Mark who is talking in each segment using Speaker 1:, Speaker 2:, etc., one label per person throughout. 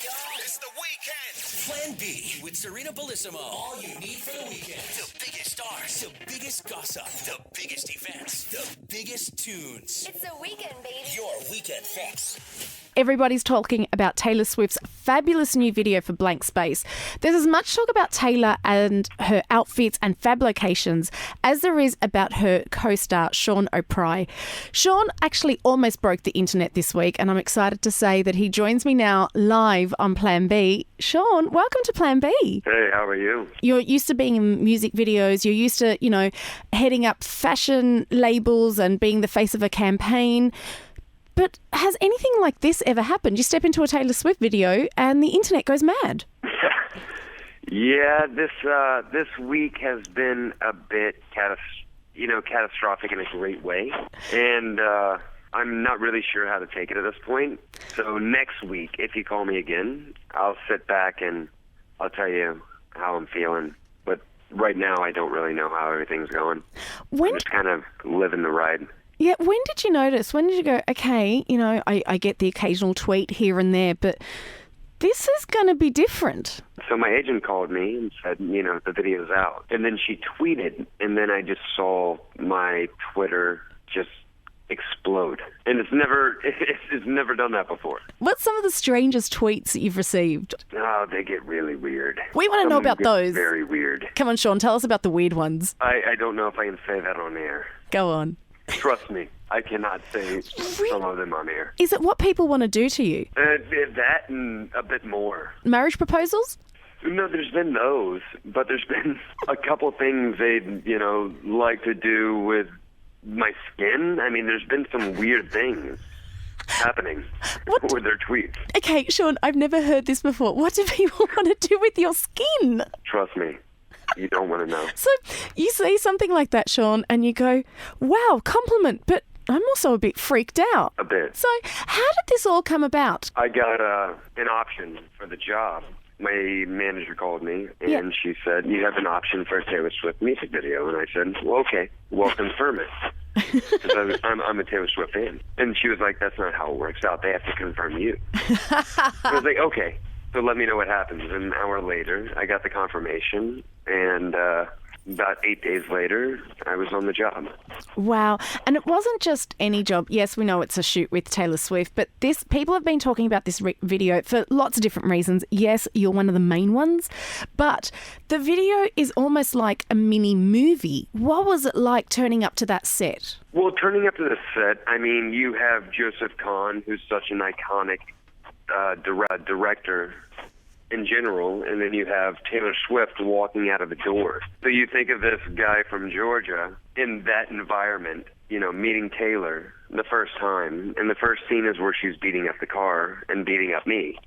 Speaker 1: y'all. It's the weekend. Plan B with Serena Bellissimo. All you need for the weekend. The biggest stars, the biggest gossip, the biggest events, the biggest tunes.
Speaker 2: It's the weekend, baby.
Speaker 1: Your weekend fix.
Speaker 3: Everybody's talking about Taylor Swift's fabulous new video for Blank Space. There's as much talk about Taylor and her outfits and fab locations as there is about her co-star Sean O'Prey. Sean actually almost broke the internet this week, and I'm excited to say that he joins me now live on Plan B. Sean, welcome to Plan B.
Speaker 4: Hey, how are you?
Speaker 3: You're used to being in music videos. You're used to, heading up fashion labels and being the face of a campaign. But has anything like this ever happened? You step into a Taylor Swift video and the internet goes mad.
Speaker 4: Yeah, this week has been a bit catastrophic in a great way, and I'm not really sure how to take it at this point. So next week, if you call me again, I'll sit back and I'll tell you how I'm feeling. But right now, I don't really know how everything's going. I'm just kind of living the ride.
Speaker 3: Yeah, when did you notice? When did you go, okay, I get the occasional tweet here and there, but this is going to be different?
Speaker 4: So my agent called me and said, the video's out. And then she tweeted, and then I just saw my Twitter just explode. And it's never done that before.
Speaker 3: What's some of the strangest tweets that you've received?
Speaker 4: Oh, they get really weird.
Speaker 3: We want to know about those.
Speaker 4: Very weird.
Speaker 3: Come on, Sean, tell us about the weird ones.
Speaker 4: I don't know if I can say that on air.
Speaker 3: Go on.
Speaker 4: Trust me, I cannot say some of them on air.
Speaker 3: Is it what people want to do to you?
Speaker 4: That and a bit more.
Speaker 3: Marriage proposals?
Speaker 4: No, there's been those, but there's been a couple things they'd, like to do with my skin. I mean, there's been some weird things happening with their tweets.
Speaker 3: Okay, Sean, I've never heard this before. What do people want to do with your skin?
Speaker 4: Trust me. You don't want to know.
Speaker 3: So you say something like that, Sean, and you go, wow, compliment, but I'm also a bit freaked out.
Speaker 4: A bit.
Speaker 3: So how did this all come about?
Speaker 4: I got an option for the job. My manager called me, and she said, you have an option for a Taylor Swift music video. And I said, well, okay, well, confirm it. Because I'm a Taylor Swift fan. And she was like, that's not how it works out. They have to confirm you. I was like, okay. So let me know what happens. And an hour later, I got the confirmation, and about 8 days later, I was on the job.
Speaker 3: Wow. And it wasn't just any job. Yes, we know it's a shoot with Taylor Swift, but people have been talking about this video for lots of different reasons. Yes, you're one of the main ones, but the video is almost like a mini movie. What was it like turning up to that set?
Speaker 4: Well, turning up to the set, I mean, you have Joseph Kahn, who's such an iconic director in general, and then you have Taylor Swift walking out of the door. So you think of this guy from Georgia in that environment, meeting Taylor the first time, and the first scene is where she's beating up the car and beating up me.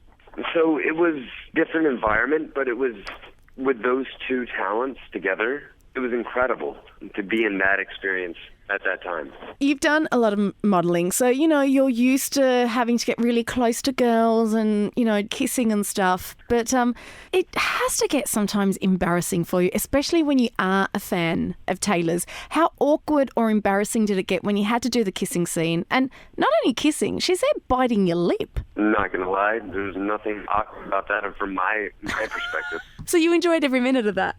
Speaker 4: So it was different environment, but it was with those two talents together, it was incredible to be in that experience at that time.
Speaker 3: You've done a lot of modelling, so, you're used to having to get really close to girls and, kissing and stuff. But it has to get sometimes embarrassing for you, especially when you are a fan of Taylor's. How awkward or embarrassing did it get when you had to do the kissing scene? And not only kissing, she said biting your lip.
Speaker 4: Not going to lie, there's nothing awkward about that from my perspective.
Speaker 3: So you enjoyed every minute of that?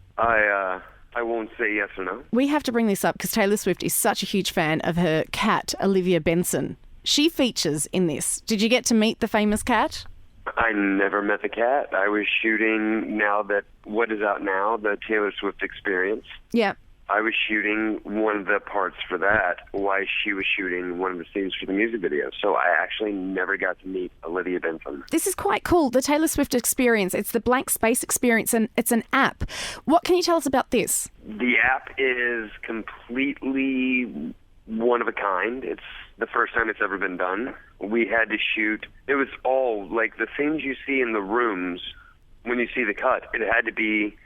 Speaker 4: I won't say yes or no.
Speaker 3: We have to bring this up because Taylor Swift is such a huge fan of her cat, Olivia Benson. She features in this. Did you get to meet the famous cat?
Speaker 4: I never met the cat. I was shooting what is out now, the Taylor Swift Experience.
Speaker 3: Yeah.
Speaker 4: I was shooting one of the parts for that while she was shooting one of the scenes for the music video. So I actually never got to meet Olivia Benson.
Speaker 3: This is quite cool. The Taylor Swift Experience. It's the Blank Space Experience, and it's an app. What can you tell us about this?
Speaker 4: The app is completely one of a kind. It's the first time it's ever been done. We had to shoot. It was all like the things you see in the rooms when you see the cut. It had to be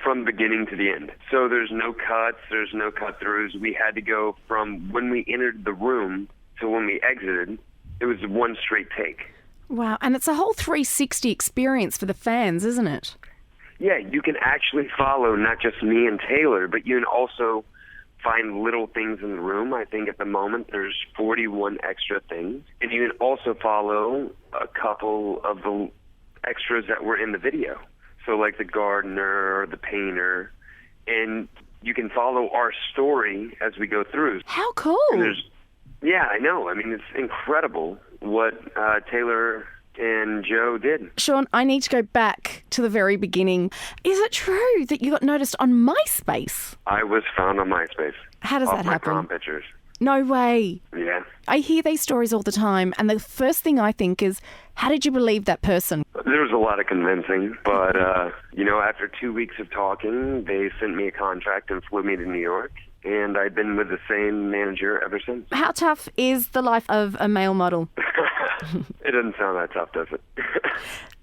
Speaker 4: from beginning to the end. So there's no cuts, there's no cut-throughs. We had to go from when we entered the room to when we exited. It was one straight take.
Speaker 3: Wow, and it's a whole 360 experience for the fans, isn't it?
Speaker 4: Yeah, you can actually follow not just me and Taylor, but you can also find little things in the room. I think at the moment there's 41 extra things. And you can also follow a couple of the extras that were in the video. So like the gardener or the painter, and you can follow our story as we go through.
Speaker 3: How cool.
Speaker 4: Yeah, I know. I mean, it's incredible what Taylor and Joe did.
Speaker 3: Sean, I need to go back to the very beginning. Is it true that you got noticed on MySpace?
Speaker 4: I was found on MySpace.
Speaker 3: How does that happen?
Speaker 4: Off my prom pictures.
Speaker 3: No way.
Speaker 4: Yeah.
Speaker 3: I hear these stories all the time, and the first thing I think is, how did you believe that person?
Speaker 4: There was a lot of convincing, but, after 2 weeks of talking, they sent me a contract and flew me to New York, and I've been with the same manager ever since.
Speaker 3: How tough is the life of a male model?
Speaker 4: It doesn't sound that tough, does it?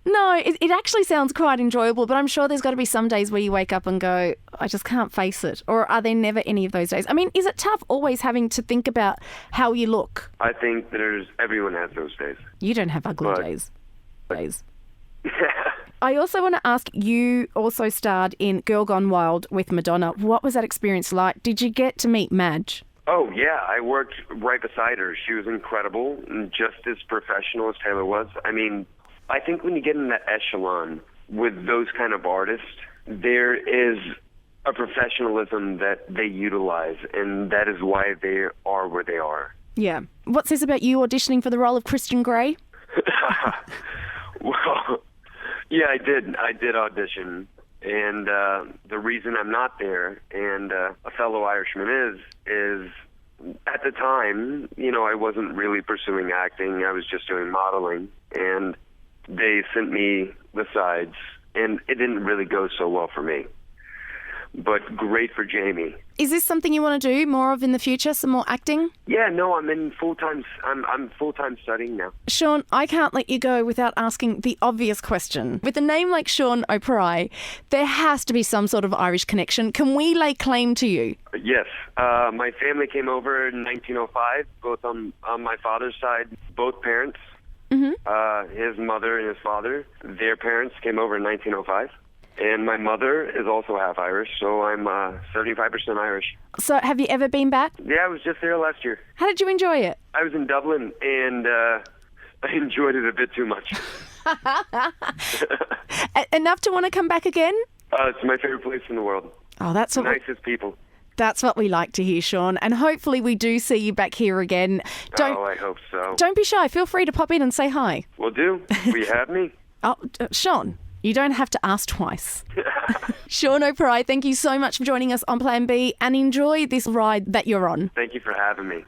Speaker 3: No, it actually sounds quite enjoyable, but I'm sure there's got to be some days where you wake up and go, I just can't face it. Or are there never any of those days? I mean, is it tough always having to think about how you look?
Speaker 4: I think everyone has those days.
Speaker 3: You don't have ugly days.
Speaker 4: Yeah.
Speaker 3: I also want to ask, you also starred in Girl Gone Wild with Madonna. What was that experience like? Did you get to meet Madge?
Speaker 4: Oh, yeah. I worked right beside her. She was incredible and just as professional as Taylor was. I mean, I think when you get in that echelon with those kind of artists, there is a professionalism that they utilize, and that is why they are where they are.
Speaker 3: Yeah. What's this about you auditioning for the role of Christian Grey?
Speaker 4: Well, yeah, I did audition, and the reason I'm not there, and a fellow Irishman is at the time, I wasn't really pursuing acting. I was just doing modeling, and they sent me the sides, and it didn't really go so well for me. But great for Jamie.
Speaker 3: Is this something you want to do more of in the future, some more acting?
Speaker 4: Yeah, no, I'm full-time studying now.
Speaker 3: Sean, I can't let you go without asking the obvious question. With a name like Sean O'Pry, there has to be some sort of Irish connection. Can we lay claim to you?
Speaker 4: Yes. My family came over in 1905, both on my father's side, both parents. Mm-hmm. His mother and his father, their parents came over in 1905. And my mother is also half Irish, so I'm 75% Irish.
Speaker 3: So have you ever been back?
Speaker 4: Yeah, I was just there last year.
Speaker 3: How did you enjoy it?
Speaker 4: I was in Dublin, and I enjoyed it a bit too much.
Speaker 3: Enough to want to come back again?
Speaker 4: It's my favorite place in the world.
Speaker 3: Oh, that's what
Speaker 4: nicest people.
Speaker 3: That's what we like to hear, Sean. And hopefully we do see you back here again.
Speaker 4: I hope so.
Speaker 3: Don't be shy. Feel free to pop in and say hi.
Speaker 4: Will do. Will you have me?
Speaker 3: Oh, Sean. You don't have to ask twice. Sean O'Pry, thank you so much for joining us on Plan B, and enjoy this ride that you're on.
Speaker 4: Thank you for having me.